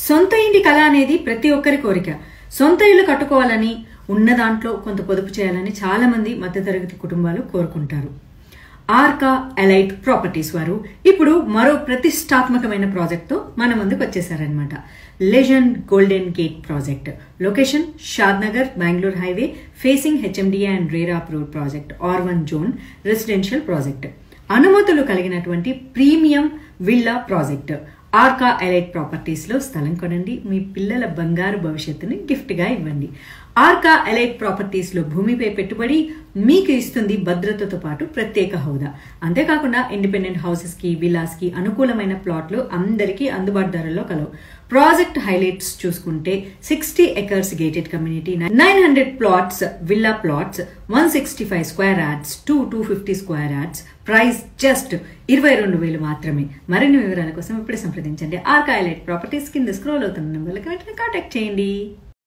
సొంత ఇంటి కళ అనేది ప్రతి ఒక్కరి కోరిక. సొంత ఇల్లు కట్టుకోవాలని, ఉన్న దాంట్లో కొంత పొదుపు చేయాలని చాలా మంది మధ్యతరగతి కుటుంబాలు కోరుకుంటారు. ఆర్కా ఎలైట్ ప్రాపర్టీస్ వారు ఇప్పుడు మరో ప్రతిష్టాత్మకమైన ప్రాజెక్ట్తో మన ముందుకు వచ్చేసారనమాట. Legend golden gate project. Location Shadnagar Bengaluru highway facing HMDA and రేరాప్ road project. R1 zone residential project. అనుమతులు కలిగినటువంటి premium villa project. Arka elite properties లో స్థలం కొనండి, మీ పిల్లల బంగారు భవిష్యత్తుని గిఫ్ట్ గా ఇవ్వండి. ఆర్కా ఎలైట్ ప్రాపర్టీస్ లో భూమిపై పెట్టుబడి మీకు ఇస్తుంది భద్రతతో పాటు ప్రత్యేక హోదా. అంతేకాకుండా ఇండిపెండెంట్ హౌసెస్ కి, విల్లాస్ కి అనుకూలమైన ప్లాట్లు అందరికీ అందుబాటు ధరల్లో కలవు. ప్రాజెక్ట్ హైలైట్స్ చూసుకుంటే 60 acres gated community, 900 plots villa plots, 165 square yards to 250 square yards. Price just 22,000 మాత్రమే. మరిన్ని వివరాల కోసం ఇప్పుడే సంప్రదించండి. ఆర్కా ఎలైట్ ప్రాపర్టీస్ కింద స్క్రోల్ అవుతున్న నెంబర్లకు వెంటనే కాంటాక్ట్ చేయండి.